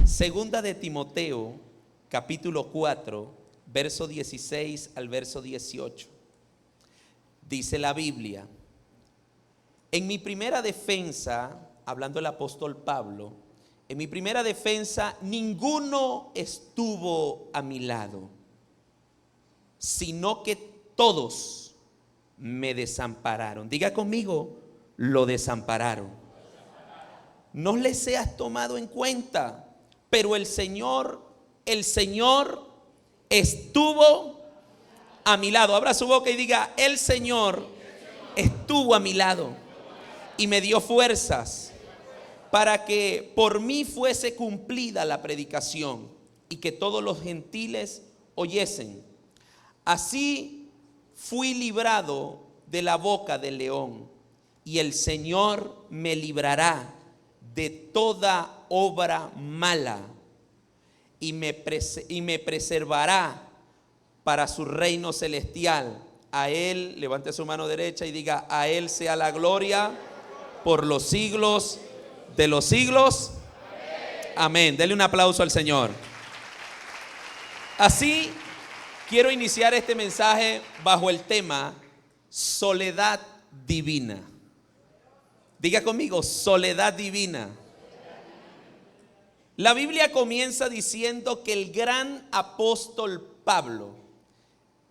Segunda de Timoteo, capítulo 4, verso 16 al verso 18. Dice la Biblia: en mi primera defensa, hablando el apóstol Pablo, en mi primera defensa ninguno estuvo a mi lado, sino que todos me desampararon. Diga conmigo, lo desampararon. No les seas tomado en cuenta, pero el Señor estuvo a mi lado. Abra su boca y diga: el Señor estuvo a mi lado y me dio fuerzas para que por mí fuese cumplida la predicación y que todos los gentiles oyesen. Así fui librado de la boca del león, y el Señor me librará de toda obra mala y me preservará para su reino celestial. A Él, levante su mano derecha y diga: a Él sea la gloria por los siglos de los siglos. Amén. Dele un aplauso al Señor. Así quiero iniciar este mensaje bajo el tema soledad divina. Diga conmigo, soledad divina. La Biblia comienza diciendo que el gran apóstol Pablo,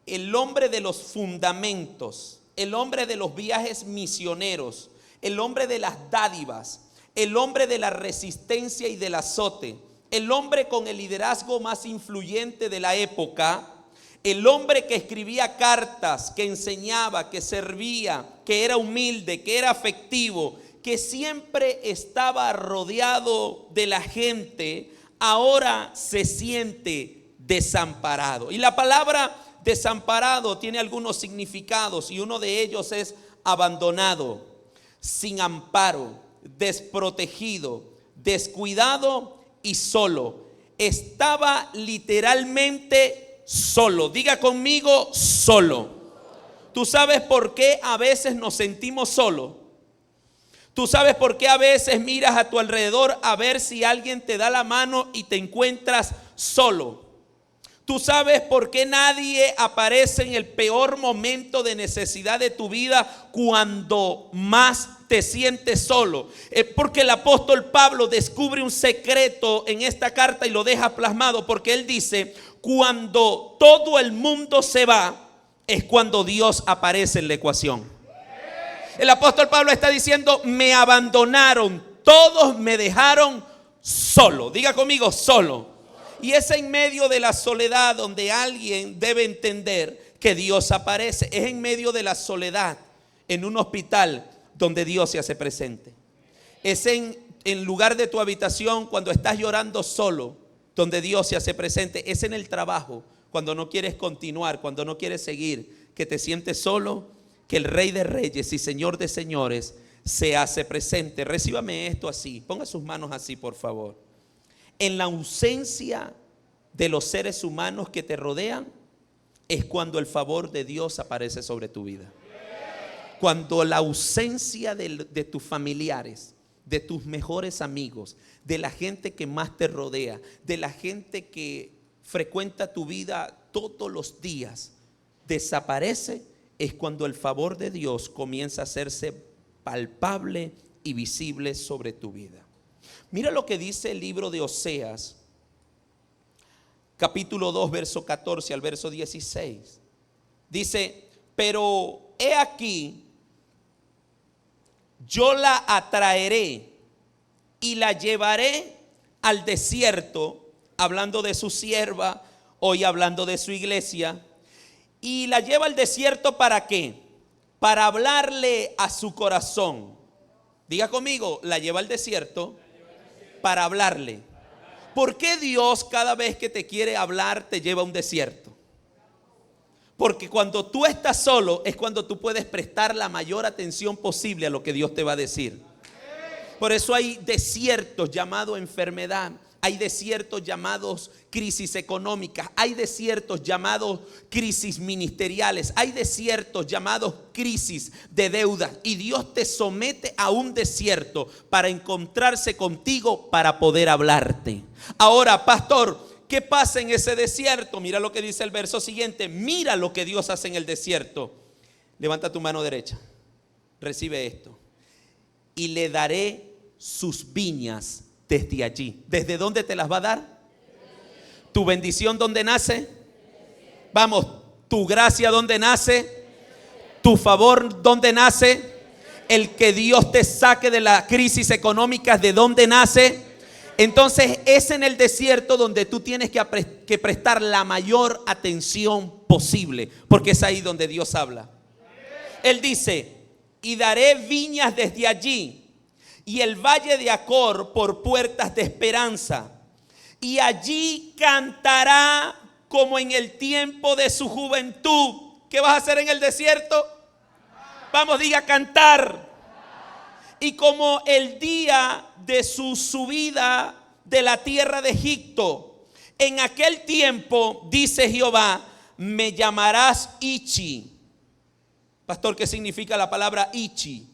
el hombre de los fundamentos, el hombre de los viajes misioneros, el hombre de las dádivas, el hombre de la resistencia y del azote, el hombre con el liderazgo más influyente de la época, el hombre que escribía cartas, que enseñaba, que servía, que era humilde, que era afectivo, que siempre estaba rodeado de la gente, ahora se siente desamparado. Y la palabra desamparado tiene algunos significados, y uno de ellos es abandonado, sin amparo, desprotegido, descuidado y solo. Estaba literalmente solo. Diga conmigo, solo. ¿Tú sabes por qué a veces nos sentimos solos? ¿Tú sabes por qué a veces miras a tu alrededor a ver si alguien te da la mano y te encuentras solo? ¿Tú sabes por qué nadie aparece en el peor momento de necesidad de tu vida cuando más te sientes solo? Es porque el apóstol Pablo descubre un secreto en esta carta y lo deja plasmado, porque él dice: cuando todo el mundo se va, es cuando Dios aparece en la ecuación. El apóstol Pablo está diciendo: me abandonaron, todos me dejaron solo. Diga conmigo, solo. Y es en medio de la soledad donde alguien debe entender que Dios aparece. Es en medio de la soledad en un hospital donde Dios se hace presente. Es en lugar de tu habitación cuando estás llorando solo donde Dios se hace presente. Es en el trabajo cuando no quieres continuar, cuando no quieres seguir, que te sientes solo, que el Rey de Reyes y Señor de Señores se hace presente. Recíbame esto así, ponga sus manos así, por favor. En la ausencia de los seres humanos que te rodean es cuando el favor de Dios aparece sobre tu vida. Cuando la ausencia de tus familiares, de tus mejores amigos, de la gente que más te rodea, de la gente que frecuenta tu vida todos los días, desaparece, es cuando el favor de Dios comienza a hacerse palpable y visible sobre tu vida. Mira lo que dice el libro de Oseas, capítulo 2, verso 14 al verso 16. Dice: pero he aquí, yo la atraeré y la llevaré al desierto, hablando de su sierva, hoy hablando de su iglesia, y la lleva al desierto. ¿Para qué? Para hablarle a su corazón. Diga conmigo, la lleva al desierto para hablarle. ¿Por qué Dios cada vez que te quiere hablar te lleva a un desierto? Porque cuando tú estás solo es cuando tú puedes prestar la mayor atención posible a lo que Dios te va a decir. Por eso hay desiertos llamados enfermedad, hay desiertos llamados crisis económicas, hay desiertos llamados crisis ministeriales, hay desiertos llamados crisis de deudas, y Dios te somete a un desierto para encontrarse contigo, para poder hablarte. Ahora, pastor, ¿qué pasa en ese desierto? Mira lo que dice el verso siguiente. Mira lo que Dios hace en el desierto. Levanta tu mano derecha. Recibe esto. Y le daré sus viñas desde allí. ¿Desde dónde te las va a dar? ¿Tu bendición dónde nace? Vamos, ¿tu gracia dónde nace? ¿Tu favor dónde nace? El que Dios te saque de la crisis económica, ¿de dónde nace? Entonces es en el desierto donde tú tienes que prestar la mayor atención posible, porque es ahí donde Dios habla. Él dice: y daré viñas desde allí, y el valle de Acor por puertas de esperanza, y allí cantará como en el tiempo de su juventud. ¿Qué vas a hacer en el desierto? Vamos, diga cantar. Y como el día de su subida de la tierra de Egipto, en aquel tiempo, dice Jehová, me llamarás Ichi. Pastor, ¿qué significa la palabra Ichi?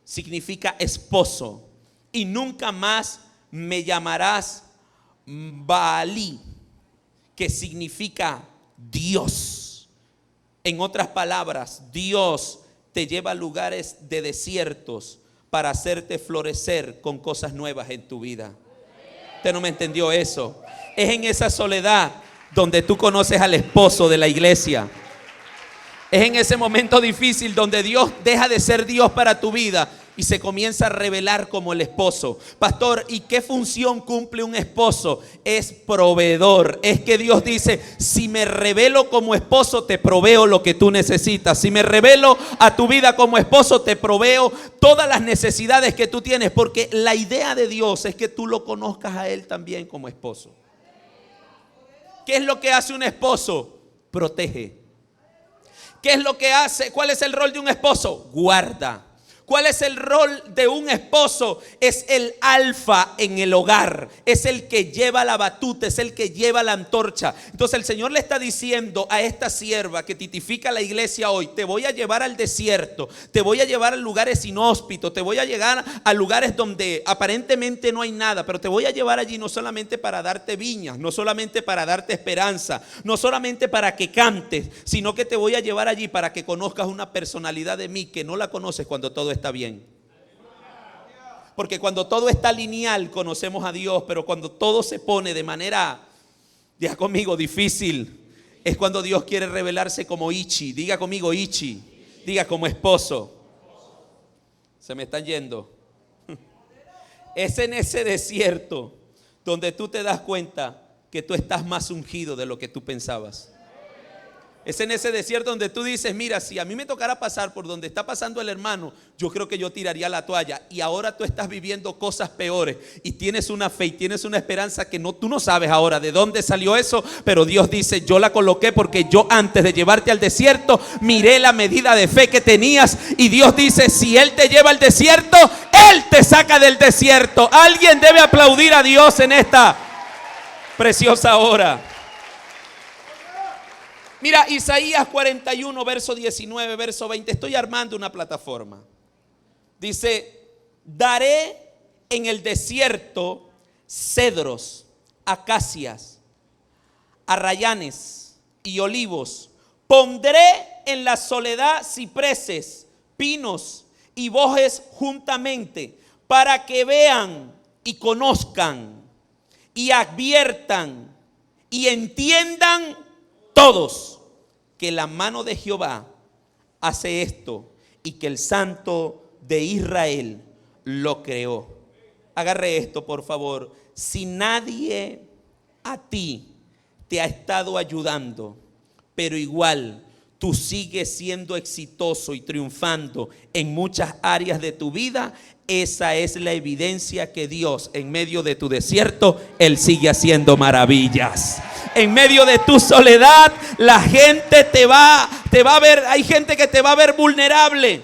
Significa esposo. Y nunca más me llamarás Baalí, que significa Dios. En otras palabras, Dios te lleva a lugares de desiertos para hacerte florecer con cosas nuevas en tu vida. Usted no me entendió eso. Es en esa soledad donde tú conoces al esposo de la iglesia. Es en ese momento difícil donde Dios deja de ser Dios para tu vida y se comienza a revelar como el esposo. Pastor, ¿y qué función cumple un esposo? Es proveedor. Es que Dios dice: si me revelo como esposo, te proveo lo que tú necesitas. Si me revelo a tu vida como esposo, te proveo todas las necesidades que tú tienes. Porque la idea de Dios es que tú lo conozcas a Él también como esposo. ¿Qué es lo que hace un esposo? Protege. ¿Qué es lo que hace? ¿Cuál es el rol de un esposo? Guarda. ¿Cuál es el rol de un esposo? Es el alfa en el hogar. Es el que lleva la batuta, es el que lleva la antorcha. Entonces el Señor le está diciendo a esta sierva que tipifica la iglesia hoy: te voy a llevar al desierto, te voy a llevar a lugares inhóspitos, te voy a llevar a lugares donde aparentemente no hay nada, pero te voy a llevar allí no solamente para darte viñas, no solamente para darte esperanza, no solamente para que cantes, sino que te voy a llevar allí para que conozcas una personalidad de mí que no la conoces cuando todo está bien. Porque cuando todo está lineal conocemos a Dios, pero cuando todo se pone de manera, diga conmigo, difícil, es cuando Dios quiere revelarse como Ichi. Diga conmigo Ichi. Diga como esposo. Se me están yendo. Es en ese desierto donde tú te das cuenta que tú estás más ungido de lo que tú pensabas. Es en ese desierto donde tú dices: mira, si a mí me tocara pasar por donde está pasando el hermano, yo creo que yo tiraría la toalla. Y ahora tú estás viviendo cosas peores y tienes una fe y tienes una esperanza que tú no sabes ahora de dónde salió eso, pero Dios dice: yo la coloqué porque yo antes de llevarte al desierto miré la medida de fe que tenías. Y Dios dice: si Él te lleva al desierto, Él te saca del desierto. Alguien debe aplaudir a Dios en esta preciosa hora. Mira, Isaías 41, verso 19, verso 20. Estoy armando una plataforma. Dice: daré en el desierto cedros, acacias, arrayanes y olivos. Pondré en la soledad cipreses, pinos y bojes juntamente, para que vean y conozcan y adviertan y entiendan todos que la mano de Jehová hace esto y que el Santo de Israel lo creó. Agarre esto, por favor. Si nadie a ti te ha estado ayudando, pero igual tú sigues siendo exitoso y triunfando en muchas áreas de tu vida, esa es la evidencia que Dios, en medio de tu desierto, Él sigue haciendo maravillas. En medio de tu soledad, la gente te va a ver. Hay gente que te va a ver vulnerable,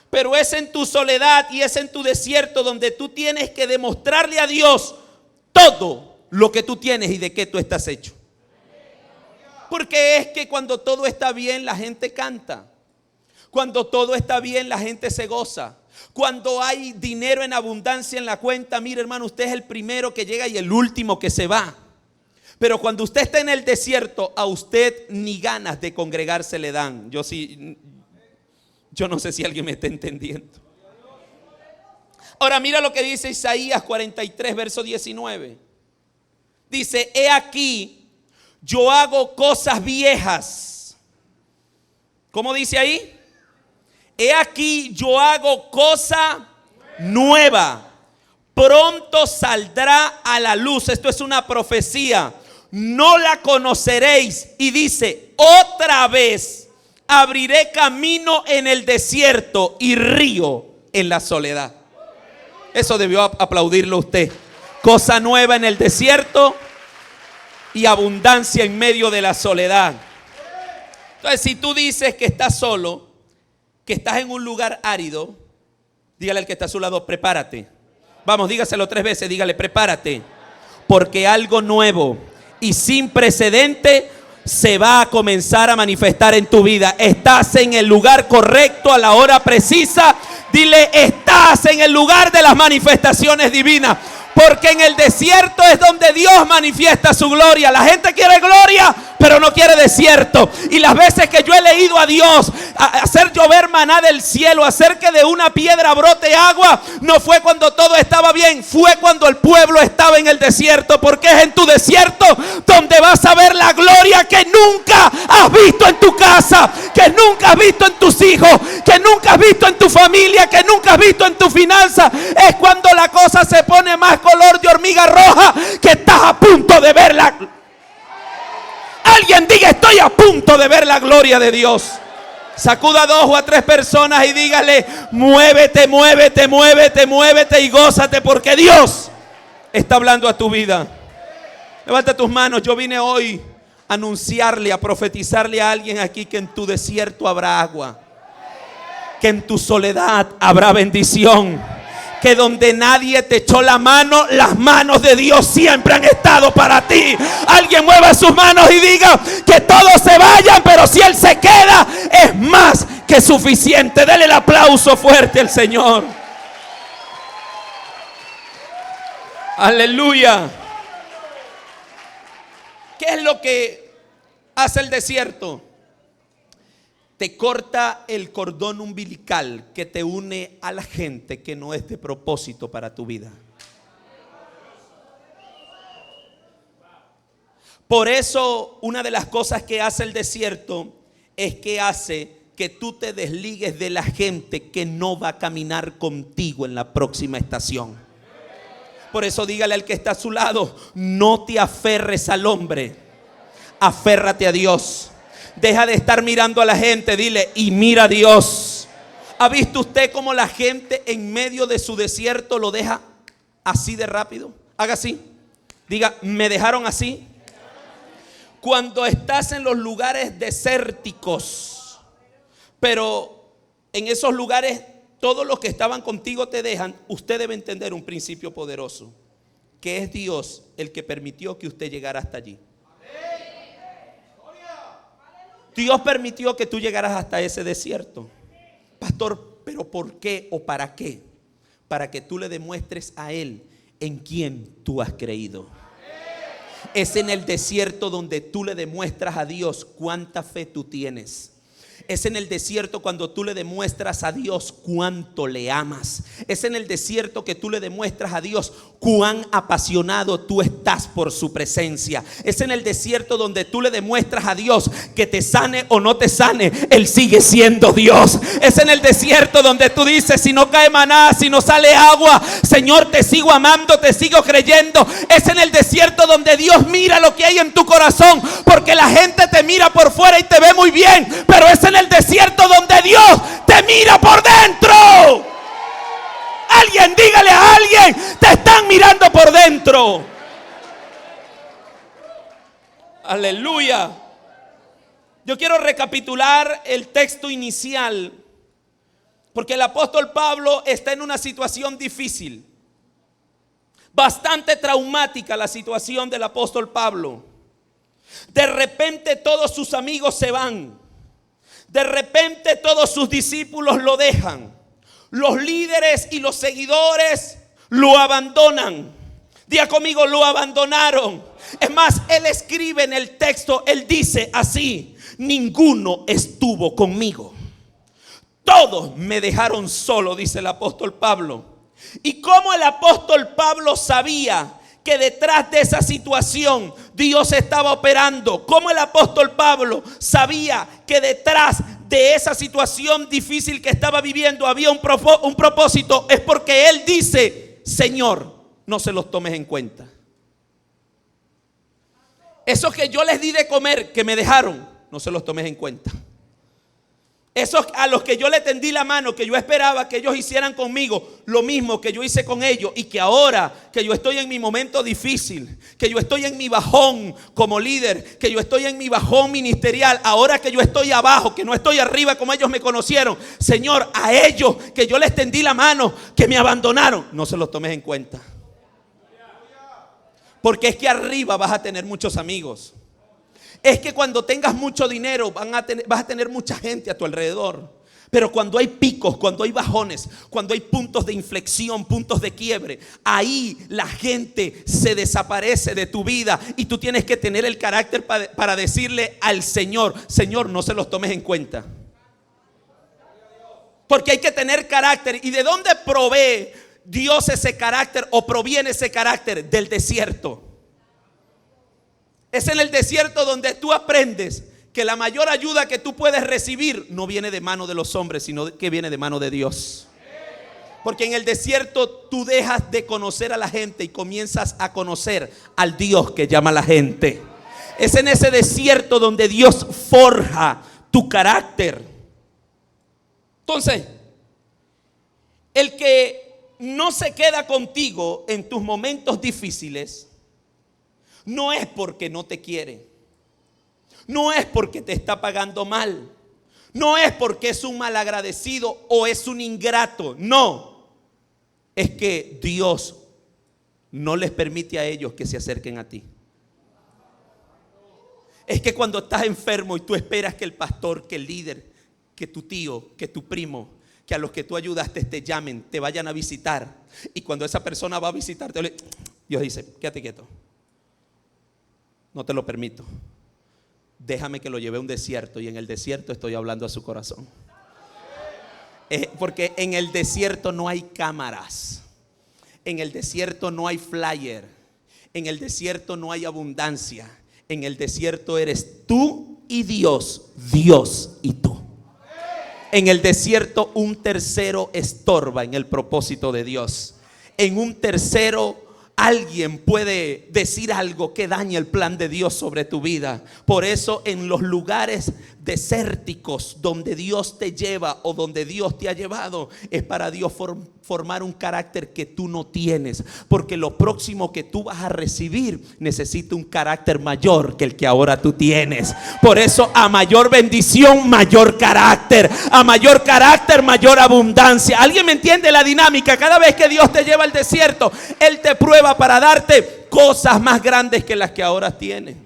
pero es en tu soledad y es en tu desierto donde tú tienes que demostrarle a Dios todo lo que tú tienes y de qué tú estás hecho. Porque es que cuando todo está bien, la gente canta. Cuando todo está bien, la gente se goza. Cuando hay dinero en abundancia en la cuenta, mire hermano, usted es el primero que llega y el último que se va. Pero cuando usted está en el desierto, a usted ni ganas de congregarse le dan. Yo no sé si alguien me está entendiendo. Ahora mira lo que dice Isaías 43, verso 19. Dice, he aquí, yo hago cosas viejas. ¿Cómo dice ahí? He aquí, yo hago cosa nueva. Pronto saldrá a la luz. Esto es una profecía. No la conoceréis. Y dice, otra vez abriré camino en el desierto y río en la soledad. Eso debió aplaudirlo usted. Cosa nueva en el desierto y abundancia en medio de la soledad. Entonces, si tú dices que estás solo, que estás en un lugar árido, dígale al que está a su lado, prepárate. Vamos, dígaselo 3 veces, dígale, prepárate. Porque algo nuevo y sin precedente se va a comenzar a manifestar en tu vida. Estás en el lugar correcto a la hora precisa. Dile, estás en el lugar de las manifestaciones divinas. Porque en el desierto es donde Dios manifiesta su gloria. La gente quiere gloria, pero no quiere desierto. Y las veces que yo he leído a Dios hacer llover maná del cielo, hacer que de una piedra brote agua, no fue cuando todo estaba bien, fue cuando el pueblo estaba en el desierto. Porque es en tu desierto donde vas a ver la gloria que nunca has visto en tu casa, que nunca has visto en tus hijos, que nunca has visto en tu familia, que nunca has visto en tu finanza. Es cuando la cosa se pone más color de hormiga roja, que estás a punto de verla. Alguien diga, estoy a punto de ver la gloria de Dios. Sacuda a 2 o a 3 personas y dígale, muévete, muévete, muévete, muévete y gózate, porque Dios está hablando a tu vida. Levanta tus manos. Yo vine hoy a anunciarle, a profetizarle a alguien aquí que en tu desierto habrá agua, que en tu soledad habrá bendición, que donde nadie te echó la mano, las manos de Dios siempre han estado para ti. Alguien mueva sus manos y diga, que todos se vayan, pero si Él se queda, es más que suficiente. Dele el aplauso fuerte al Señor. Aleluya. ¿Qué es lo que hace el desierto? Te corta el cordón umbilical que te une a la gente que no es de propósito para tu vida. Por eso, una de las cosas que hace el desierto es que hace que tú te desligues de la gente que no va a caminar contigo en la próxima estación. Por eso dígale al que está a su lado, no te aferres al hombre, aférrate a Dios. Deja de estar mirando a la gente, dile, y mira a Dios. ¿Ha visto usted cómo la gente en medio de su desierto lo deja así de rápido? Haga así. Diga, me dejaron así. Cuando estás en los lugares desérticos, pero en esos lugares todos los que estaban contigo te dejan, usted debe entender un principio poderoso, que es Dios el que permitió que usted llegara hasta allí. Dios permitió que tú llegaras hasta ese desierto. Pastor, ¿pero por qué o para qué? Para que tú le demuestres a Él en quién tú has creído. Es en el desierto donde tú le demuestras a Dios cuánta fe tú tienes. Es en el desierto cuando tú le demuestras a Dios cuánto le amas. Es en el desierto que tú le demuestras a Dios cuán apasionado tú estás por su presencia. Es en el desierto donde tú le demuestras a Dios que te sane o no te sane, Él sigue siendo Dios. Es en el desierto donde tú dices, si no cae maná, si no sale agua, Señor, te sigo amando, te sigo creyendo. Es en el desierto donde Dios mira lo que hay en tu corazón, porque la gente te mira por fuera y te ve muy bien, pero es en el desierto donde Dios te mira por dentro. Alguien, dígale a alguien, te están mirando por dentro. Aleluya. Yo quiero recapitular el texto inicial, porque el apóstol Pablo está en una situación difícil. Bastante traumática la situación del apóstol Pablo. De repente todos sus amigos se van. De repente todos sus discípulos lo dejan. Los líderes y los seguidores lo abandonan. Diga conmigo, lo abandonaron. Es más, él escribe en el texto, él dice así: ninguno estuvo conmigo. Todos me dejaron solo, dice el apóstol Pablo. ¿Y cómo el apóstol Pablo sabía que detrás de esa situación Dios estaba operando? ¿Cómo el apóstol Pablo sabía que detrás de esa situación difícil que estaba viviendo había un propósito? Es porque él dice: Señor, no se los tomes en cuenta. Esos que yo les di de comer, que me dejaron, no se los tomes en cuenta. Esos a los que yo le tendí la mano, que yo esperaba que ellos hicieran conmigo lo mismo que yo hice con ellos, y que ahora que yo estoy en mi momento difícil, que yo estoy en mi bajón como líder, que yo estoy en mi bajón ministerial, ahora que yo estoy abajo, que no estoy arriba como ellos me conocieron, Señor, a ellos que yo les tendí la mano, que me abandonaron, no se los tomes en cuenta. Porque es que arriba vas a tener muchos amigos. Es que cuando tengas mucho dinero vas a tener mucha gente a tu alrededor. Pero cuando hay picos, cuando hay bajones, cuando hay puntos de inflexión, puntos de quiebre, ahí la gente se desaparece de tu vida. Y tú tienes que tener el carácter para decirle al Señor: Señor, no se los tomes en cuenta. Porque hay que tener carácter. ¿Y de dónde provee Dios ese carácter, o proviene ese carácter? Del desierto. Es en el desierto donde tú aprendes que la mayor ayuda que tú puedes recibir no viene de mano de los hombres, sino que viene de mano de Dios. Porque en el desierto tú dejas de conocer a la gente y comienzas a conocer al Dios que llama a la gente. Es en ese desierto donde Dios forja tu carácter. Entonces, el que no se queda contigo en tus momentos difíciles no es porque no te quiere, no es porque te está pagando mal, no es porque es un malagradecido o es un ingrato. No, es que Dios no les permite a ellos que se acerquen a ti. Es que cuando estás enfermo y tú esperas que el pastor, que el líder, que tu tío, que tu primo, que a los que tú ayudaste te llamen, te vayan a visitar, y cuando esa persona va a visitarte, Dios dice: quédate quieto, no te lo permito. Déjame que lo lleve a un desierto, y en el desierto estoy hablando a su corazón. Porque en el desierto no hay cámaras, en el desierto no hay flyer, en el desierto no hay abundancia. En el desierto eres tú y Dios, Dios y tú. En el desierto un tercero estorba en el propósito de Dios. En un tercero alguien puede decir algo que dañe el plan de Dios sobre tu vida. Por eso en los lugares desérticos donde Dios te lleva o donde Dios te ha llevado, es para Dios formar un carácter que tú no tienes. Porque lo próximo que tú vas a recibir necesita un carácter mayor que el que ahora tú tienes. Por eso a mayor bendición, mayor carácter. A mayor carácter, mayor abundancia. ¿Alguien me entiende la dinámica? Cada vez que Dios te lleva al desierto, Él te prueba para darte cosas más grandes que las que ahora tienes.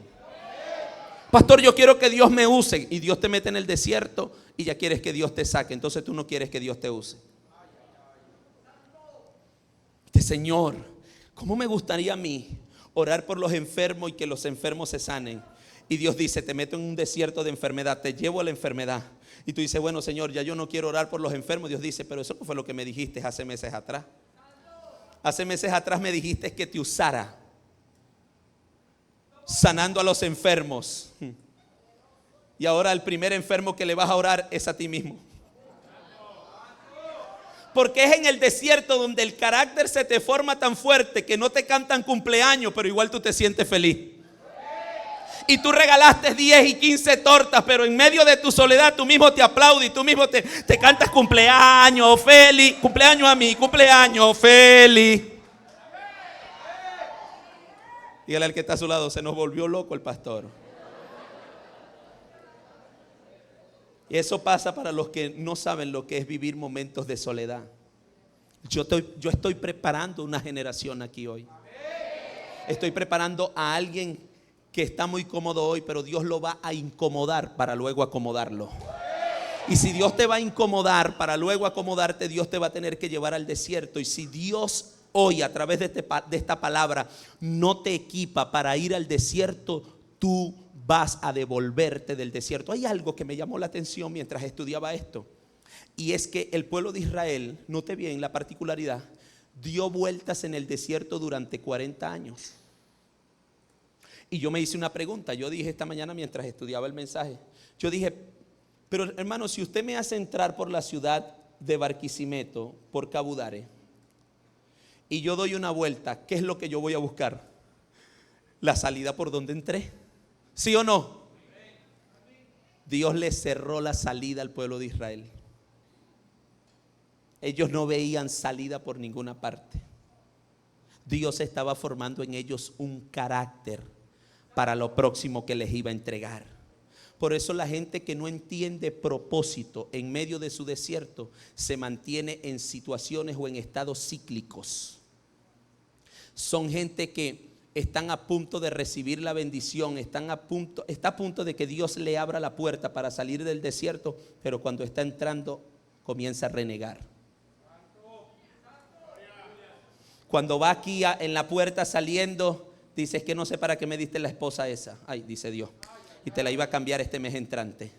Pastor, yo quiero que Dios me use. Y Dios te mete en el desierto y ya quieres que Dios te saque. Entonces tú no quieres que Dios te use. Señor, ¿cómo me gustaría a mí orar por los enfermos y que los enfermos se sanen? Y Dios dice: te meto en un desierto de enfermedad, te llevo a la enfermedad. Y tú dices: bueno, Señor, ya yo no quiero orar por los enfermos. Dios dice: pero eso no fue lo que me dijiste hace meses atrás. Hace meses atrás me dijiste que te usara sanando a los enfermos. Y ahora el primer enfermo que le vas a orar es a ti mismo. Porque es en el desierto donde el carácter se te forma tan fuerte que no te cantan cumpleaños, pero igual tú te sientes feliz. Y tú regalaste 10 y 15 tortas, pero en medio de tu soledad tú mismo te aplaudes y tú mismo te cantas cumpleaños feliz, cumpleaños a mí, cumpleaños feliz. Dígale al que está a su lado: se nos volvió loco el pastor. Y eso pasa para los que no saben lo que es vivir momentos de soledad. Yo estoy preparando una generación aquí hoy. Estoy preparando a alguien que está muy cómodo hoy, pero Dios lo va a incomodar para luego acomodarlo. Y si Dios te va a incomodar para luego acomodarte, Dios te va a tener que llevar al desierto. Y si Dios hoy a través de esta palabra no te equipa para ir al desierto, tú vas a devolverte del desierto. Hay algo que me llamó la atención mientras estudiaba esto, y es que el pueblo de Israel, note bien la particularidad, dio vueltas en el desierto durante 40 años. Y yo me hice una pregunta. Yo dije esta mañana mientras estudiaba el mensaje, yo dije, pero hermano, si usted me hace entrar por la ciudad de Barquisimeto, por Cabudare, y yo doy una vuelta, ¿qué es lo que yo voy a buscar? La salida por donde entré. ¿Sí o no? Dios le cerró la salida al pueblo de Israel. Ellos no veían salida por ninguna parte. Dios estaba formando en ellos un carácter para lo próximo que les iba a entregar. Por eso la gente que no entiende propósito en medio de su desierto se mantiene en situaciones o en estados cíclicos. Son gente que están a punto de recibir la bendición, está a punto de que Dios le abra la puerta para salir del desierto, pero cuando está entrando comienza a renegar. Cuando va aquí en la puerta saliendo, dice, es que no sé para qué me diste la esposa esa. Ay, dice Dios, y te la iba a cambiar este mes entrante.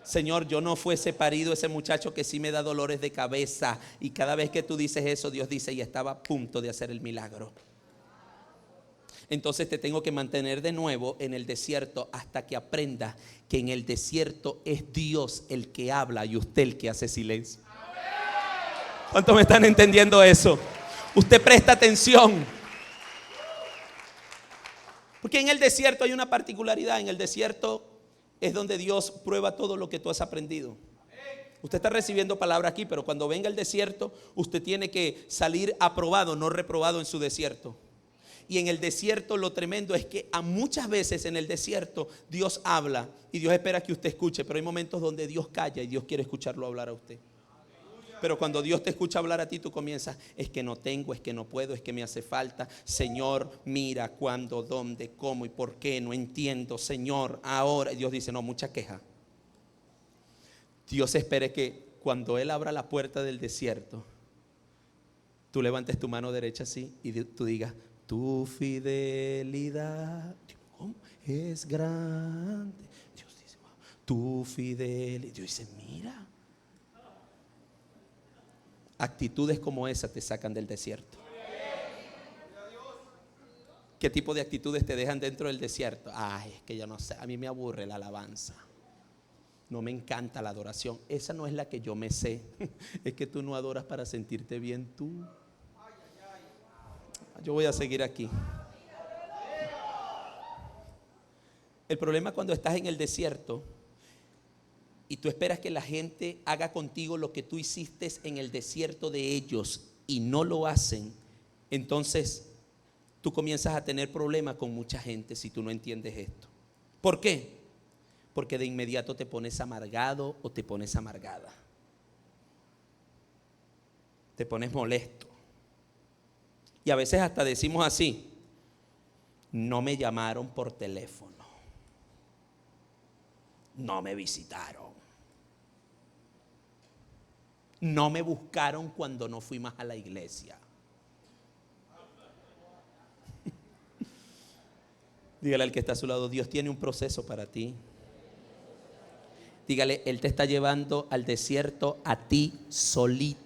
Señor, yo no fuese parido ese muchacho que sí me da dolores de cabeza. Y cada vez que tú dices eso, Dios dice, y estaba a punto de hacer el milagro. Entonces te tengo que mantener de nuevo en el desierto hasta que aprenda que en el desierto es Dios el que habla y usted el que hace silencio. ¿Cuántos me están entendiendo eso? Usted presta atención. Porque en el desierto hay una particularidad. En el desierto es donde Dios prueba todo lo que tú has aprendido. Usted está recibiendo palabra aquí, pero cuando venga el desierto, usted tiene que salir aprobado, no reprobado en su desierto. Y en el desierto lo tremendo es que a muchas veces en el desierto Dios habla y Dios espera que usted escuche, pero hay momentos donde Dios calla y Dios quiere escucharlo hablar a usted. Pero cuando Dios te escucha hablar a ti, tú comienzas, es que no tengo, es que no puedo, es que me hace falta. Señor, mira cuándo, dónde, cómo y por qué, no entiendo. Señor, ahora. Dios dice, no, mucha queja. Dios espera que cuando Él abra la puerta del desierto, tú levantes tu mano derecha así y tú digas, tu fidelidad es grande. Dios dice, wow, tu fidelidad. Dios dice, mira. Actitudes como esa te sacan del desierto. ¿Qué tipo de actitudes te dejan dentro del desierto? Ay, es que yo no sé, a mí me aburre la alabanza. No me encanta la adoración. Esa no es la que yo me sé. Es que tú no adoras para sentirte bien tú. Yo voy a seguir aquí. El problema cuando estás en el desierto y tú esperas que la gente haga contigo lo que tú hiciste en el desierto de ellos y no lo hacen, entonces tú comienzas a tener problemas con mucha gente si tú no entiendes esto. ¿Por qué? Porque de inmediato te pones amargado o te pones amargada. Te pones molesto. Y a veces hasta decimos así, no me llamaron por teléfono, no me visitaron, no me buscaron cuando no fui más a la iglesia. Dígale al que está a su lado, Dios tiene un proceso para ti. Dígale, Él te está llevando al desierto a ti solito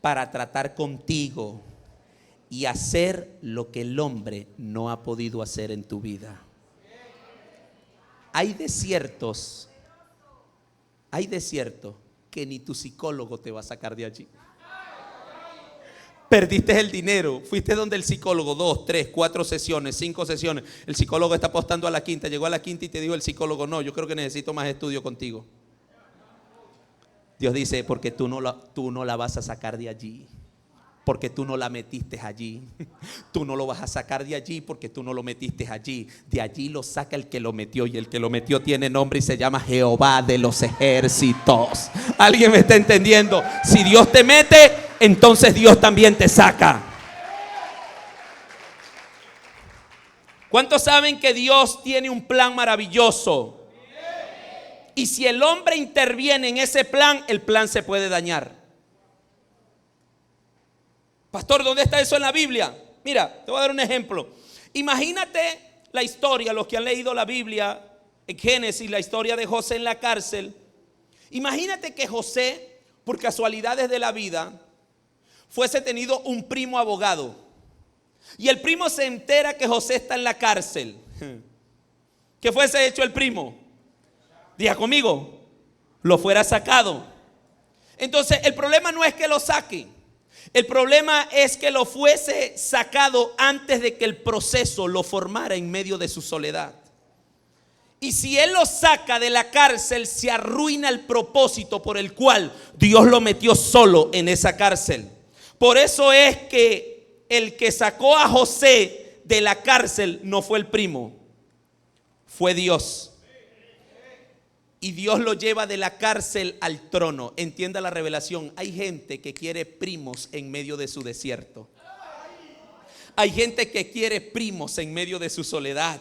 para tratar contigo y hacer lo que el hombre no ha podido hacer en tu vida. Hay desiertos que ni tu psicólogo te va a sacar de allí. Perdiste el dinero, fuiste donde el psicólogo 2, 3, 4 sesiones, 5 sesiones. El psicólogo está apostando a la quinta, llegó a la quinta y te dijo el psicólogo, no, yo creo que necesito más estudio contigo. Dios dice, porque tú no la vas a sacar de allí. porque tú no la metiste allí. Tú no lo vas a sacar de allí porque tú no lo metiste allí. De allí lo saca el que lo metió, y el que lo metió tiene nombre y se llama Jehová de los ejércitos. ¿Alguien me está entendiendo? Si Dios te mete, entonces Dios también te saca. ¿Cuántos saben que Dios tiene un plan maravilloso? Y si el hombre interviene en ese plan, el plan se puede dañar. Pastor, ¿dónde está eso en la Biblia? Mira, te voy a dar un ejemplo. Imagínate la historia, los que han leído la Biblia, en Génesis, la historia de José en la cárcel. Imagínate que José, por casualidades de la vida, fuese tenido un primo abogado. Y el primo se entera que José está en la cárcel. ¿Qué fuese hecho el primo? Diga conmigo, lo fuera sacado. Entonces el problema no es que lo saque. El problema es que lo fuese sacado antes de que el proceso lo formara en medio de su soledad. Y si él lo saca de la cárcel, se arruina el propósito por el cual Dios lo metió solo en esa cárcel. Por eso es que el que sacó a José de la cárcel no fue el primo, fue Dios. Y Dios lo lleva de la cárcel al trono. Entienda la revelación. Hay gente que quiere primos en medio de su desierto. Hay gente que quiere primos en medio de su soledad.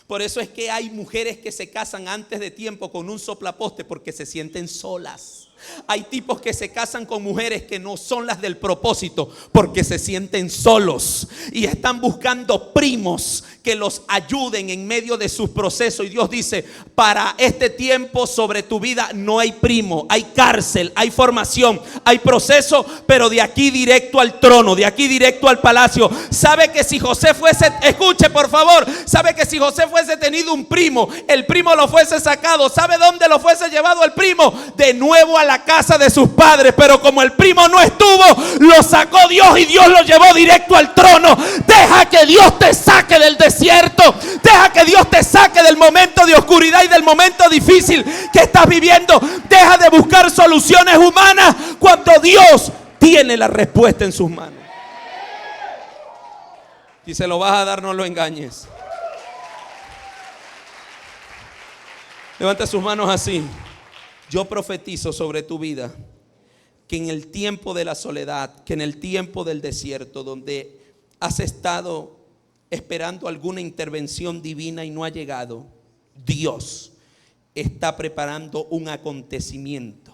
Por eso es que hay mujeres que se casan antes de tiempo con un soplaposte porque se sienten solas. Hay tipos que se casan con mujeres que no son las del propósito porque se sienten solos y están buscando primos que los ayuden en medio de sus procesos. Y Dios dice: para este tiempo sobre tu vida no hay primo, hay cárcel, hay formación, hay proceso, pero de aquí directo al trono, de aquí directo al palacio. Sabe que si José fuese, escuche por favor, sabe que si José fuese tenido un primo, el primo lo fuese sacado, ¿sabe dónde lo fuese llevado el primo? De nuevo a la casa de sus padres. Pero como el primo no estuvo, lo sacó Dios y Dios lo llevó directo al trono. Deja que Dios te saque del desierto. Deja que Dios te saque del momento de oscuridad y del momento difícil que estás viviendo. Deja de buscar soluciones humanas cuando Dios tiene la respuesta en sus manos. Si se lo vas a dar, no lo engañes. Levanta sus manos así. Yo profetizo sobre tu vida que en el tiempo de la soledad, que en el tiempo del desierto, donde has estado esperando alguna intervención divina y no ha llegado, Dios está preparando un acontecimiento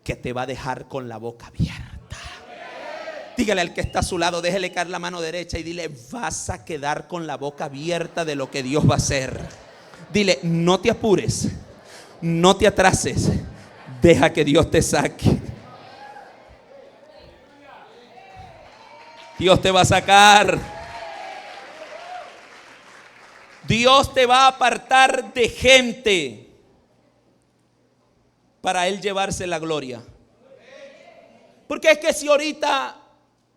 que te va a dejar con la boca abierta. Dígale al que está a su lado, déjele caer la mano derecha y dile: vas a quedar con la boca abierta de lo que Dios va a hacer. Dile: no te apures, no te atrases, deja que Dios te saque. Dios te va a sacar. Dios te va a apartar de gente para Él llevarse la gloria. Porque es que si ahorita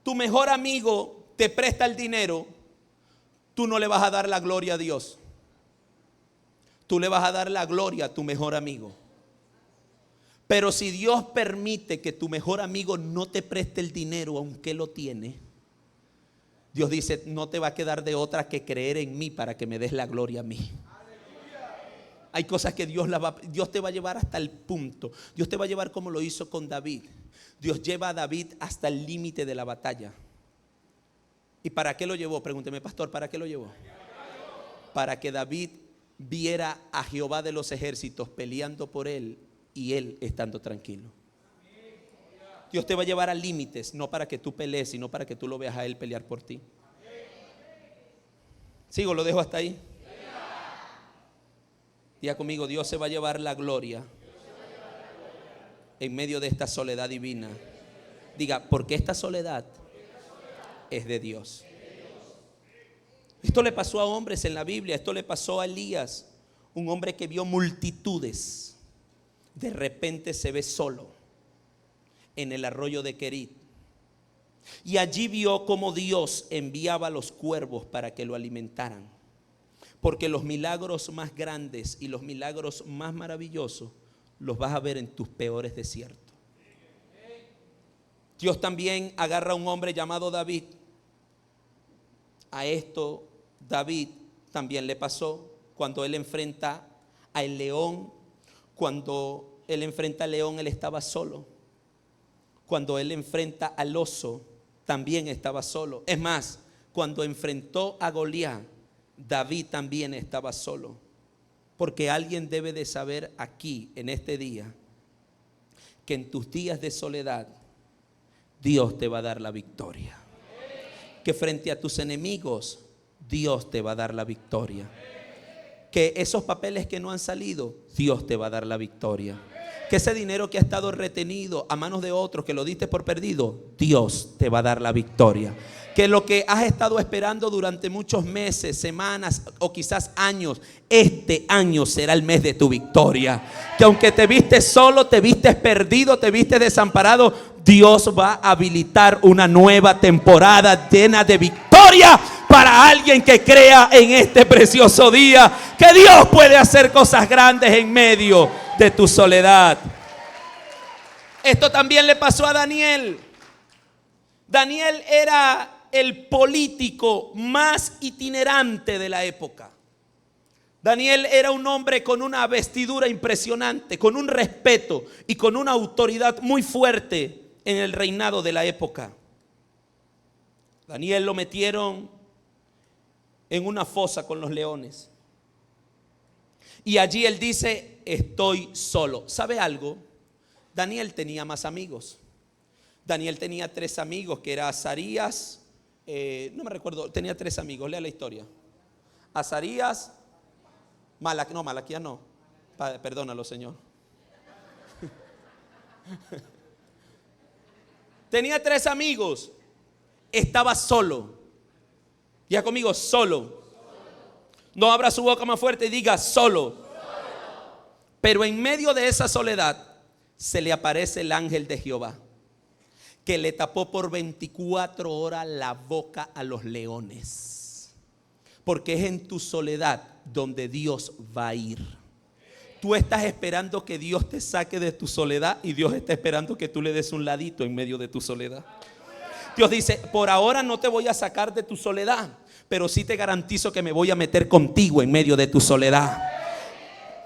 tu mejor amigo te presta el dinero, tú no le vas a dar la gloria a Dios. Tú le vas a dar la gloria a tu mejor amigo. Pero si Dios permite que tu mejor amigo no te preste el dinero aunque lo tiene, Dios dice: no te va a quedar de otra que creer en mí para que me des la gloria a mí. Hay cosas que Dios te va a llevar hasta el punto. Dios te va a llevar como lo hizo con David. Dios lleva a David hasta el límite de la batalla. ¿Y para qué lo llevó? Pregúnteme, pastor, ¿para qué lo llevó? Para que David viera a Jehová de los ejércitos peleando por él y él estando tranquilo. Dios te va a llevar a límites, no para que tú pelees, sino para que tú lo veas a él pelear por ti. ¿Sigo? ¿Lo dejo hasta ahí? Diga conmigo: Dios se va a llevar la gloria en medio de esta soledad divina. Diga: porque esta soledad es de Dios. Esto le pasó a hombres en la Biblia. Esto le pasó a Elías, un hombre que vio multitudes. De repente se ve solo en el arroyo de Querit. Y allí vio cómo Dios enviaba a los cuervos para que lo alimentaran. Porque los milagros más grandes y los milagros más maravillosos los vas a ver en tus peores desiertos. Dios también agarra a un hombre llamado David. A esto David también le pasó cuando él enfrenta al león. Cuando él enfrenta al león, él estaba solo. Cuando él enfrenta al oso, también estaba solo. Es más, cuando enfrentó a Goliat, David también estaba solo. Porque alguien debe de saber aquí, en este día, que en tus días de soledad, Dios te va a dar la victoria. Que frente a tus enemigos, Dios te va a dar la victoria. Que esos papeles que no han salido, Dios te va a dar la victoria. Que ese dinero que ha estado retenido a manos de otros, que lo diste por perdido, Dios te va a dar la victoria. Que lo que has estado esperando durante muchos meses, semanas o quizás años, este año será el mes de tu victoria. Que aunque te viste solo, te viste perdido, te viste desamparado, Dios va a habilitar una nueva temporada llena de victoria para alguien que crea en este precioso día que Dios puede hacer cosas grandes en medio de tu soledad. Esto también le pasó a Daniel. Daniel era el político más itinerante de la época. Daniel era un hombre con una vestidura impresionante, con un respeto y con una autoridad muy fuerte en el reinado de la época. Daniel lo metieron en una fosa con los leones. Y allí él dice: estoy solo. ¿Sabe algo? Daniel tenía más amigos. Daniel tenía 3 amigos, que era Azarías, no me recuerdo, tenía 3 amigos, lea la historia. Azarías, Malaquías no, perdónalo, Señor. Tenía 3 amigos, estaba solo. Ya conmigo, solo. No abra su boca más fuerte y diga solo. Pero en medio de esa soledad se le aparece el ángel de Jehová, que le tapó por 24 horas la boca a los leones. Porque es en tu soledad donde Dios va a ir. Tú estás esperando que Dios te saque de tu soledad y Dios está esperando que tú le des un ladito en medio de tu soledad. Dios dice: por ahora no te voy a sacar de tu soledad, pero sí te garantizo que me voy a meter contigo en medio de tu soledad.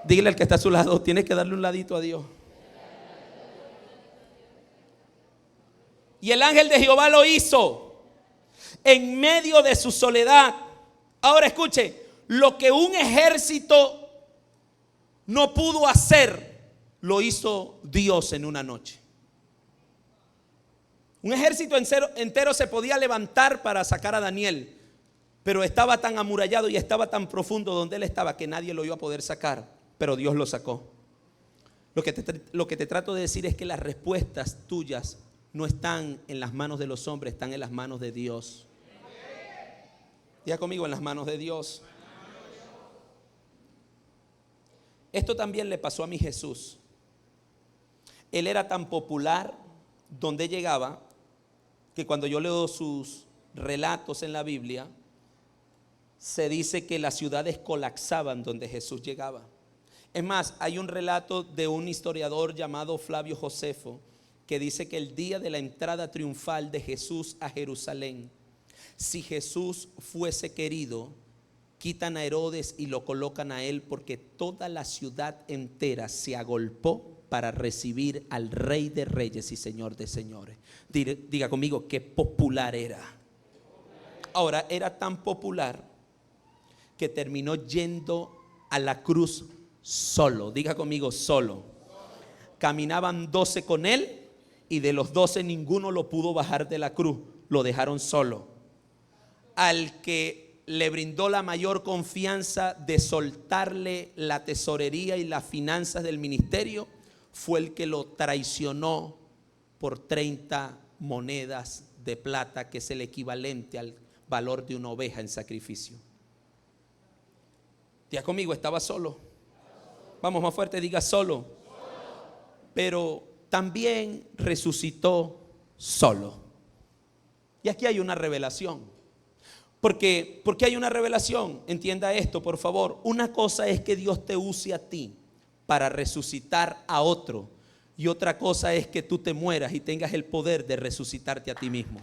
Dile al que está a su lado: tienes que darle un ladito a Dios. Y el ángel de Jehová lo hizo en medio de su soledad. Ahora escuche, lo que un ejército no pudo hacer, lo hizo Dios en una noche. Un ejército entero se podía levantar para sacar a Daniel, pero estaba tan amurallado y estaba tan profundo donde él estaba que nadie lo iba a poder sacar, pero Dios lo sacó. Lo que te trato de decir es que las respuestas tuyas no están en las manos de los hombres, están en las manos de Dios. Diga conmigo: en las manos de Dios. Esto también le pasó a mi Jesús. Él era tan popular donde llegaba que cuando yo leo sus relatos en la Biblia, se dice que las ciudades colapsaban donde Jesús llegaba. Es más, hay un relato de un historiador llamado Flavio Josefo que dice que el día de la entrada triunfal de Jesús a Jerusalén, si Jesús fuese querido, quitan a Herodes y lo colocan a él, porque toda la ciudad entera se agolpó para recibir al Rey de Reyes y Señor de Señores. Diga conmigo: qué popular era. Ahora, era tan popular que terminó yendo a la cruz solo. Diga conmigo: solo. Caminaban 12 con él y de los 12 ninguno lo pudo bajar de la cruz, lo dejaron solo. Al que le brindó la mayor confianza de soltarle la tesorería y las finanzas del ministerio fue el que lo traicionó por 30 monedas de plata, que es el equivalente al valor de una oveja en sacrificio. Diga conmigo: estaba solo. Vamos más fuerte, diga solo. Pero también resucitó solo. Y aquí hay una revelación. ¿Por qué hay una revelación? Entienda esto, por favor. Una cosa es que Dios te use a ti para resucitar a otro, Y otra cosa es que tú te mueras y tengas el poder de resucitarte a ti mismo.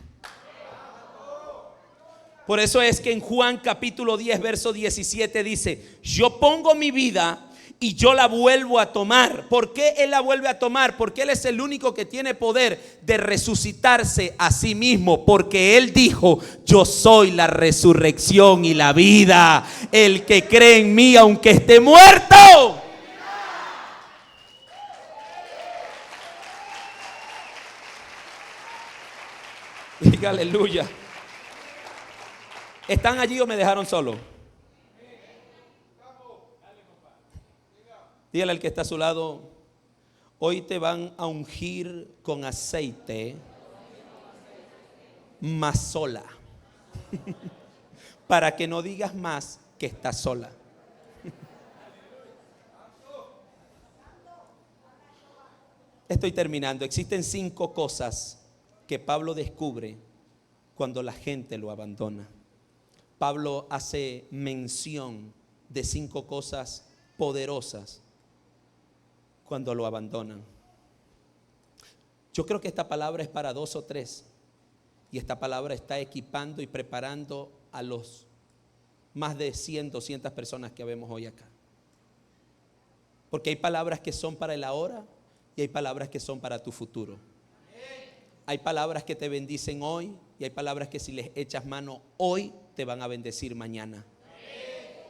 Por eso es que en Juan capítulo 10 verso 17 dice: yo pongo mi vida y yo la vuelvo a tomar. ¿Por qué Él la vuelve a tomar? Porque Él es el único que tiene poder de resucitarse a sí mismo. Porque Él dijo: yo soy la resurrección y la vida. El que cree en mí, aunque esté muerto. Diga aleluya. ¿Están allí o me dejaron solo? Dígale al que está a su lado: hoy te van a ungir con aceite, más sola. Para que no digas más que estás sola. Estoy terminando. Existen 5 cosas que Pablo descubre cuando la gente lo abandona. Pablo hace mención de 5 cosas poderosas cuando lo abandonan. Yo creo que esta palabra es para 2 o 3. Y esta palabra está equipando y preparando a los más de 100, 200 personas que vemos hoy acá. Porque hay palabras que son para el ahora y hay palabras que son para tu futuro. Hay palabras que te bendicen hoy y hay palabras que si les echas mano hoy te van a bendecir mañana.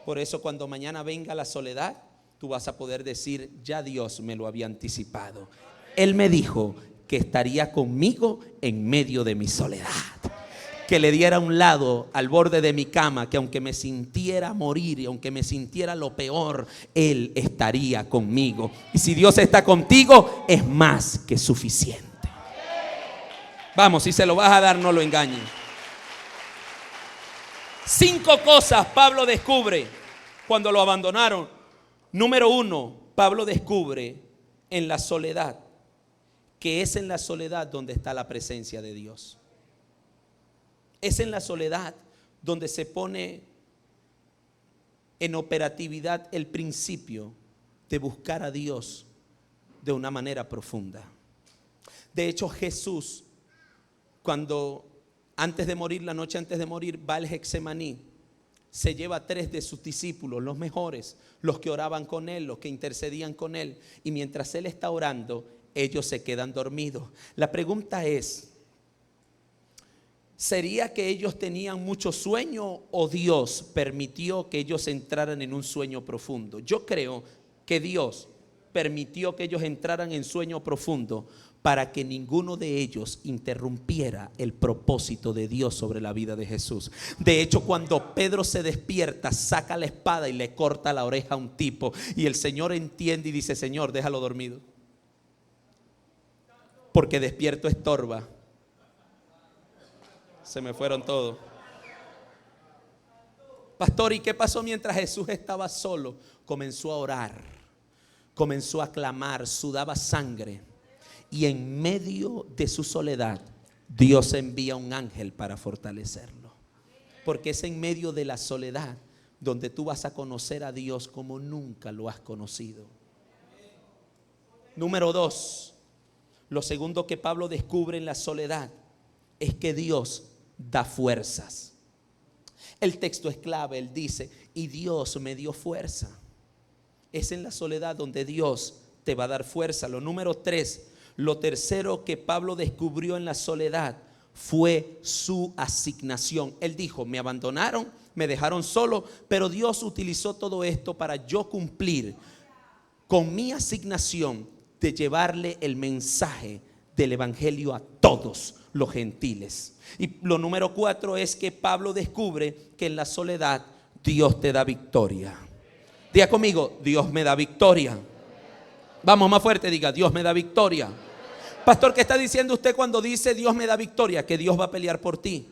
Por eso cuando mañana venga la soledad, tú vas a poder decir: ya Dios me lo había anticipado. Él me dijo que estaría conmigo en medio de mi soledad. Que le diera un lado al borde de mi cama, que aunque me sintiera morir y aunque me sintiera lo peor, Él estaría conmigo. Y si Dios está contigo, es más que suficiente. Vamos, si se lo vas a dar, no lo engañes. 5 cosas Pablo descubre cuando lo abandonaron. Número 1, Pablo descubre en la soledad que es en la soledad donde está la presencia de Dios. Es en la soledad donde se pone en operatividad el principio de buscar a Dios de una manera profunda. De hecho, Jesús, cuando antes de morir, la noche antes de morir, va al Getsemaní, se lleva a 3 de sus discípulos, los mejores, los que oraban con él, los que intercedían con él, y mientras él está orando, ellos se quedan dormidos. La pregunta es: ¿sería que ellos tenían mucho sueño o Dios permitió que ellos entraran en un sueño profundo? Yo creo que Dios permitió que ellos entraran en sueño profundo para que ninguno de ellos interrumpiera el propósito de Dios sobre la vida de Jesús. De hecho, cuando Pedro se despierta, saca la espada y le corta la oreja a un tipo, y el Señor entiende y dice: Señor, déjalo dormido, porque despierto estorba. Se me fueron todos. Pastor, ¿y qué pasó mientras Jesús estaba solo? Comenzó a orar, comenzó a clamar, sudaba sangre. Y en medio de su soledad, Dios envía un ángel para fortalecerlo. Porque es en medio de la soledad donde tú vas a conocer a Dios como nunca lo has conocido. Número 2, lo segundo que Pablo descubre en la soledad es que Dios da fuerzas. El texto es clave, él dice: y Dios me dio fuerza. Es en la soledad donde Dios te va a dar fuerza. Lo número 3, lo tercero que Pablo descubrió en la soledad fue su asignación. Él dijo: me abandonaron, me dejaron solo, pero Dios utilizó todo esto para yo cumplir con mi asignación de llevarle el mensaje del evangelio a todos los gentiles. Y lo número 4 es que Pablo descubre que en la soledad Dios te da victoria. Diga conmigo: Dios me da victoria. Vamos, más fuerte, diga: Dios me da victoria. Pastor, ¿qué está diciendo usted cuando dice Dios me da victoria? Que Dios va a pelear por ti,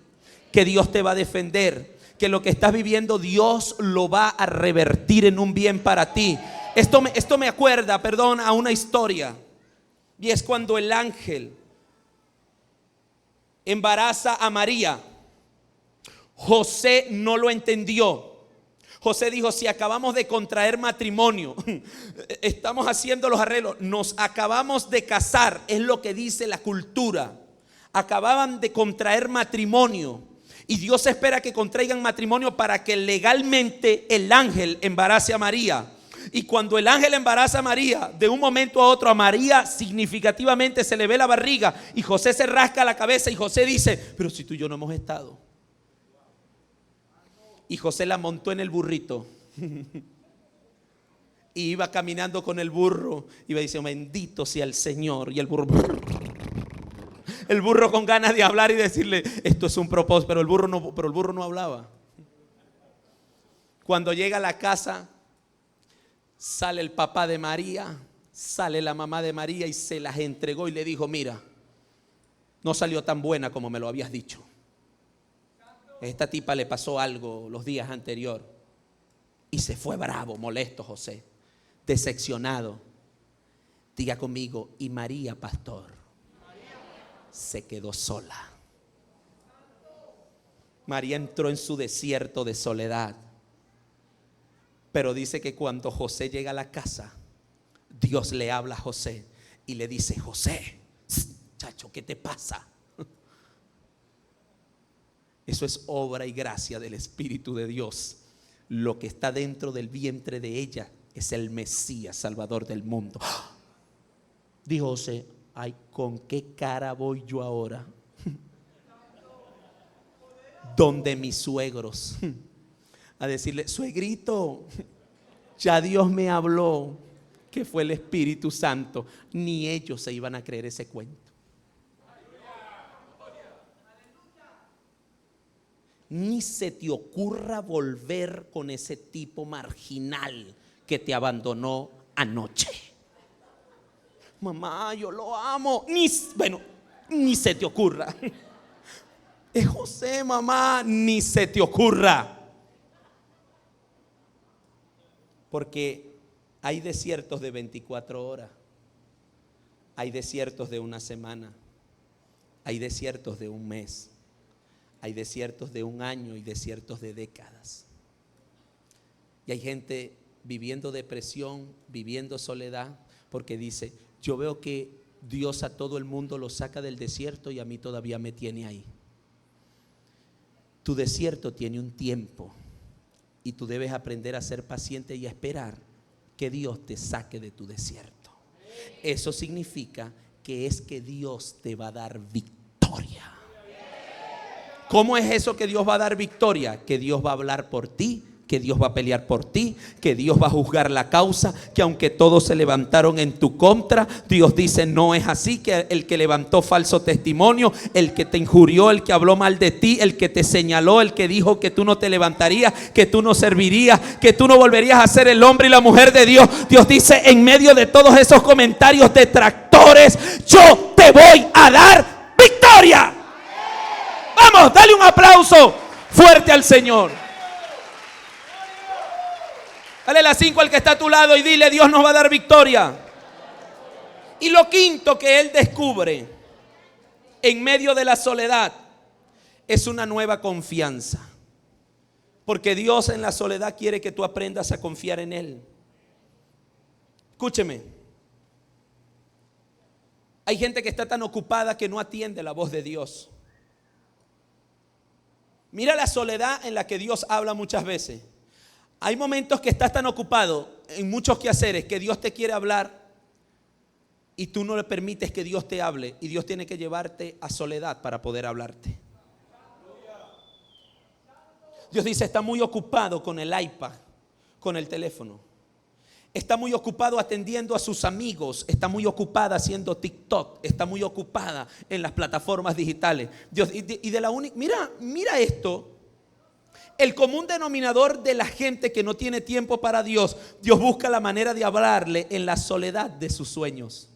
que Dios te va a defender, que lo que estás viviendo Dios lo va a revertir en un bien para ti. Esto me acuerda, a una historia, y es cuando el ángel embaraza a María. José no lo entendió. José dijo, si acabamos de contraer matrimonio, estamos haciendo los arreglos, nos acabamos de casar, es lo que dice la cultura. Acababan de contraer matrimonio y Dios espera que contraigan matrimonio para que legalmente el ángel embarace a María. Y cuando el ángel embaraza a María, de un momento a otro a María significativamente se le ve la barriga y José se rasca la cabeza y José dice, pero si tú y yo no hemos estado. Y José la montó en el burrito y iba caminando con el burro. Iba diciendo, bendito sea el Señor. Y el burro con ganas de hablar y decirle, esto es un propósito. Pero el burro no hablaba. Cuando llega a la casa, sale el papá de María, sale la mamá de María y se las entregó y le dijo, mira, no salió tan buena como me lo habías dicho. Esta tipa le pasó algo los días anteriores. Y se fue bravo, molesto José, decepcionado. Diga conmigo, y María, pastor, se quedó sola. María entró en su desierto de soledad. Pero dice que cuando José llega a la casa, Dios le habla a José y le dice, José, chacho, ¿qué te pasa? Eso es obra y gracia del Espíritu de Dios. Lo que está dentro del vientre de ella es el Mesías, Salvador del mundo. Dijo José, ay, ¿con qué cara voy yo ahora? Donde mis suegros, a decirle, suegrito, ya Dios me habló, que fue el Espíritu Santo. Ni ellos se iban a creer ese cuento. Ni se te ocurra volver con ese tipo marginal que te abandonó anoche. Mamá, yo lo amo. Ni se te ocurra. Es José, mamá, ni se te ocurra. Porque hay desiertos de 24 horas. Hay desiertos de una semana. Hay desiertos de un mes. Hay desiertos de un año y desiertos de décadas. Y hay gente viviendo depresión, viviendo soledad, porque dice, yo veo que Dios a todo el mundo lo saca del desierto y a mí todavía me tiene ahí. Tu desierto tiene un tiempo y tú debes aprender a ser paciente y a esperar que Dios te saque de tu desierto. Eso significa que es que Dios te va a dar victoria. ¿Cómo es eso que Dios va a dar victoria? Que Dios va a hablar por ti, que Dios va a pelear por ti, que Dios va a juzgar la causa, que aunque todos se levantaron en tu contra, Dios dice no es así, que el que levantó falso testimonio, el que te injurió, el que habló mal de ti, el que te señaló, el que dijo que tú no te levantarías, que tú no servirías, que tú no volverías a ser el hombre y la mujer de Dios. Dios dice, en medio de todos esos comentarios detractores, yo te voy a dar victoria. Vamos, dale un aplauso fuerte al Señor. Dale la 5 al que está a tu lado y dile, Dios nos va a dar victoria. Y lo quinto que él descubre en medio de la soledad es una nueva confianza. Porque Dios en la soledad quiere que tú aprendas a confiar en Él. Escúcheme. Hay gente que está tan ocupada que no atiende la voz de Dios. Mira la soledad en la que Dios habla muchas veces. Hay momentos que estás tan ocupado en muchos quehaceres que Dios te quiere hablar y tú no le permites que Dios te hable, y Dios tiene que llevarte a soledad para poder hablarte. Dios dice, está muy ocupado con el iPad, con el teléfono. Está muy ocupado atendiendo a sus amigos, está muy ocupada haciendo TikTok, está muy ocupada en las plataformas digitales. Dios, mira esto. El común denominador de la gente que no tiene tiempo para Dios, Dios busca la manera de hablarle en la soledad de sus sueños.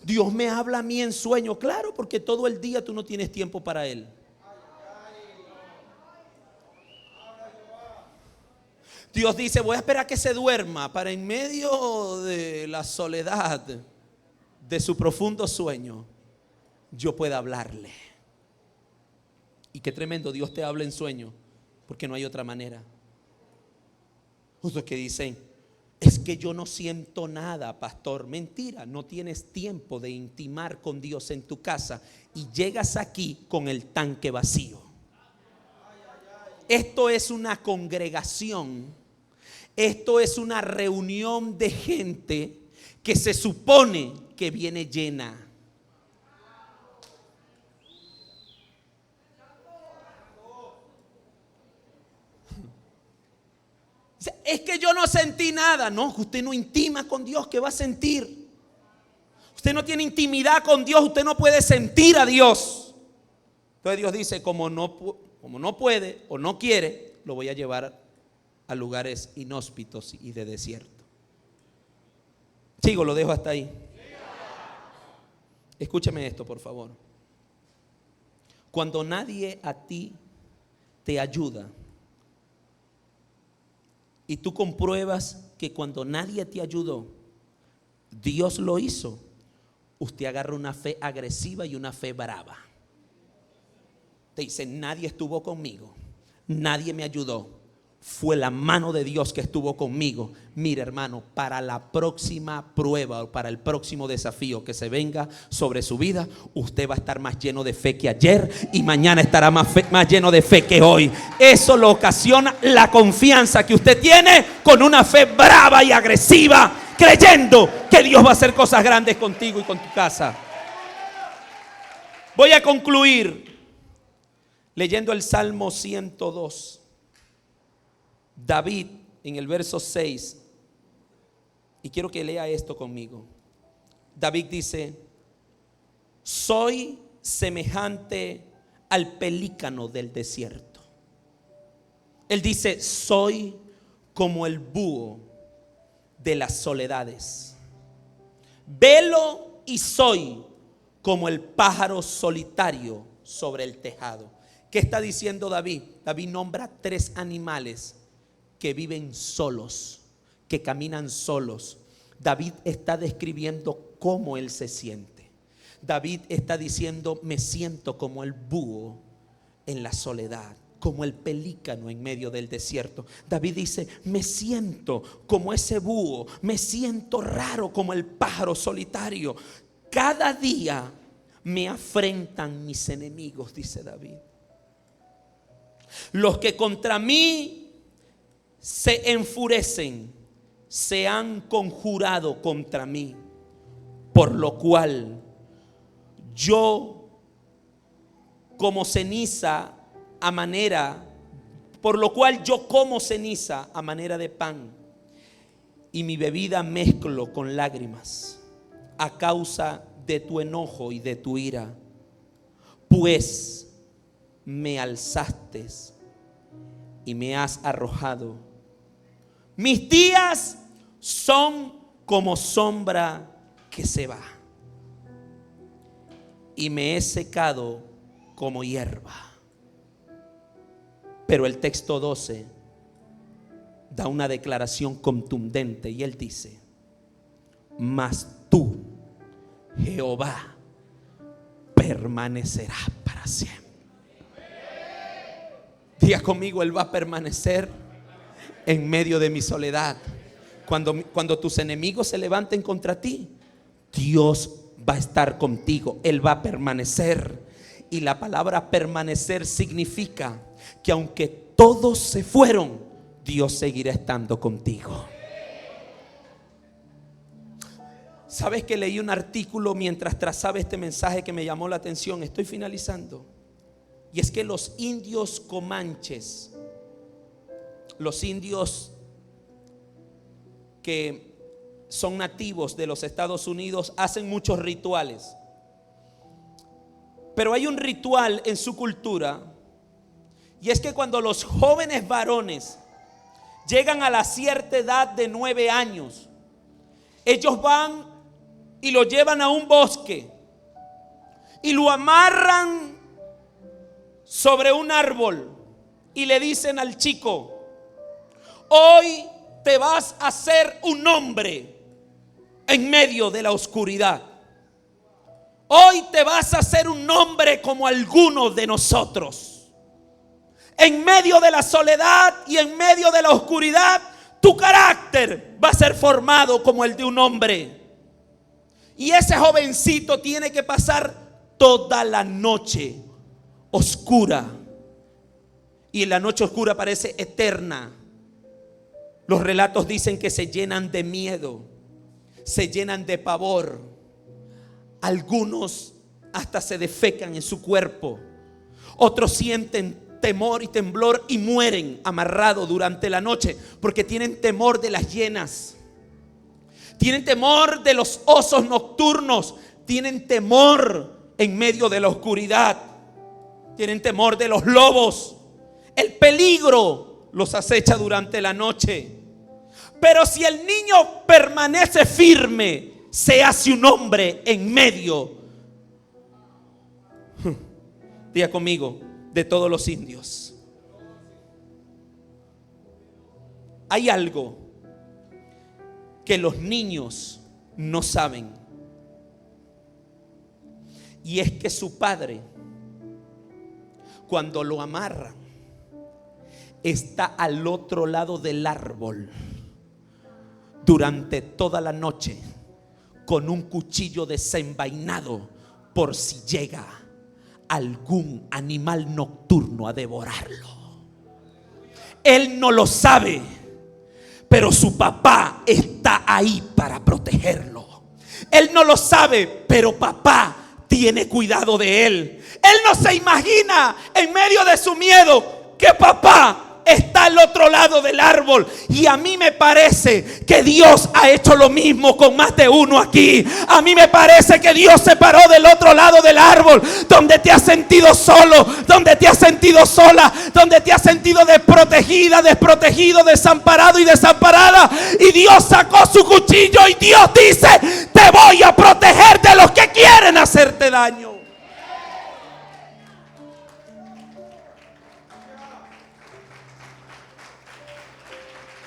Dios me habla a mí en sueño, claro, porque todo el día tú no tienes tiempo para Él. Dios dice, voy a esperar que se duerma para en medio de la soledad de su profundo sueño yo pueda hablarle. Y qué tremendo, Dios te habla en sueño, porque no hay otra manera. Otros que dicen, es que yo no siento nada, pastor. Mentira, no tienes tiempo de intimar con Dios en tu casa y llegas aquí con el tanque vacío. Esto es una congregación, esto es una reunión de gente que se supone que viene llena. Es que yo no sentí nada. No, usted no intima con Dios, ¿qué va a sentir? Usted no tiene intimidad con Dios, usted no puede sentir a Dios. Entonces Dios dice, como no puede o no quiere, lo voy a llevar a lugares inhóspitos y de desierto. Sigo, lo dejo hasta ahí. Escúchame esto, por favor. Cuando nadie a ti te ayuda y tú compruebas que cuando nadie te ayudó, Dios lo hizo, usted agarra una fe agresiva y una fe brava. Te dice, nadie estuvo conmigo, nadie me ayudó, fue la mano de Dios que estuvo conmigo. Mira, hermano, para la próxima prueba o para el próximo desafío que se venga sobre su vida, usted va a estar más lleno de fe que ayer y mañana estará más lleno de fe que hoy. Eso lo ocasiona la confianza que usted tiene con una fe brava y agresiva, creyendo que Dios va a hacer cosas grandes contigo y con tu casa. Voy a concluir leyendo el Salmo 102. David en el verso 6, y quiero que lea esto conmigo. David dice, soy semejante al pelícano del desierto. Él dice, soy como el búho de las soledades. Velo y soy como el pájaro solitario sobre el tejado. ¿Qué está diciendo David? David nombra 3 animales que viven solos, que caminan solos. David está describiendo cómo él se siente. David está diciendo, me siento como el búho en la soledad, como el pelícano en medio del desierto. David dice, me siento como ese búho, me siento raro como el pájaro solitario. Cada día me afrentan mis enemigos, dice David. Los que contra mí se enfurecen, se han conjurado contra mí, por lo cual yo como ceniza a manera, por lo cual yo como ceniza a manera de pan, y mi bebida mezclo con lágrimas, a causa de tu enojo y de tu ira, pues me alzaste y me has arrojado. Mis días son como sombra que se va, y me he secado como hierba. Pero el texto 12 da una declaración contundente y él dice, mas tú, Jehová, permanecerás para siempre. Diga conmigo, él va a permanecer en medio de mi soledad. Cuando tus enemigos se levanten contra ti, Dios va a estar contigo. Él va a permanecer. Y la palabra permanecer significa que aunque todos se fueron, Dios seguirá estando contigo. ¿Sabes que leí un artículo mientras trazaba este mensaje que me llamó la atención? Estoy finalizando. Y es que los indios comanches, los indios que son nativos de los Estados Unidos, hacen muchos rituales. Pero hay un ritual en su cultura, y es que cuando los jóvenes varones llegan a la cierta edad de 9 años, ellos van y lo llevan a un bosque y lo amarran sobre un árbol y le dicen al chico, hoy te vas a hacer un hombre en medio de la oscuridad. Hoy te vas a hacer un hombre como algunos de nosotros. En medio de la soledad y en medio de la oscuridad, tu carácter va a ser formado como el de un hombre. Y ese jovencito tiene que pasar toda la noche oscura. Y la noche oscura parece eterna. Los relatos dicen que se llenan de miedo, se llenan de pavor. Algunos hasta se defecan en su cuerpo. Otros sienten temor y temblor y mueren amarrados durante la noche porque tienen temor de las hienas, tienen temor de los osos nocturnos, tienen temor en medio de la oscuridad, tienen temor de los lobos. El peligro los acecha durante la noche. Pero si el niño permanece firme, se hace un hombre en medio, diga conmigo, de todos los indios. Hay algo que los niños no saben, y es que su padre, cuando lo amarran, está al otro lado del árbol durante toda la noche con un cuchillo desenvainado por si llega algún animal nocturno a devorarlo. Él no lo sabe, pero su papá está ahí para protegerlo. Él no lo sabe, pero papá tiene cuidado de él. Él no se imagina en medio de su miedo que papá está al otro lado del árbol. Y a mí me parece que Dios ha hecho lo mismo con más de uno aquí. A mí me parece que Dios se paró del otro lado del árbol, donde te has sentido solo, donde te has sentido sola, donde te has sentido desprotegida, desprotegido, desamparado y desamparada. Y Dios sacó su cuchillo y Dios dice: te voy a proteger de los que quieren hacerte daño.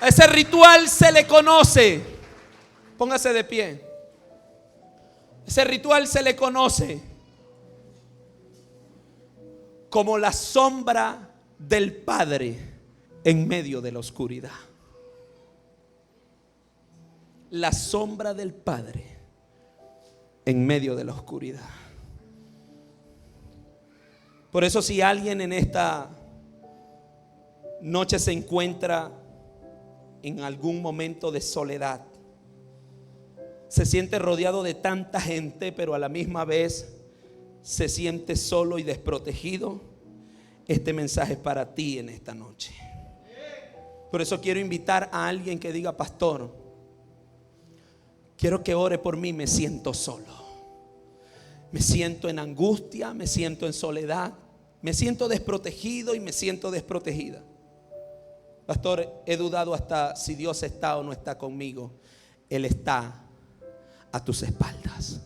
A ese ritual se le conoce, póngase de pie, ese ritual se le conoce como la sombra del Padre en medio de la oscuridad. La sombra del Padre en medio de la oscuridad. Por eso, si alguien en esta noche se encuentra en algún momento de soledad, se siente rodeado de tanta gente, pero a la misma vez se siente solo y desprotegido, este mensaje es para ti en esta noche. Por eso quiero invitar a alguien que diga: pastor, quiero que ore por mí, me siento solo, me siento en angustia, me siento en soledad, me siento desprotegido y me siento desprotegida. Pastor, he dudado hasta si Dios está o no está conmigo. Él está a tus espaldas.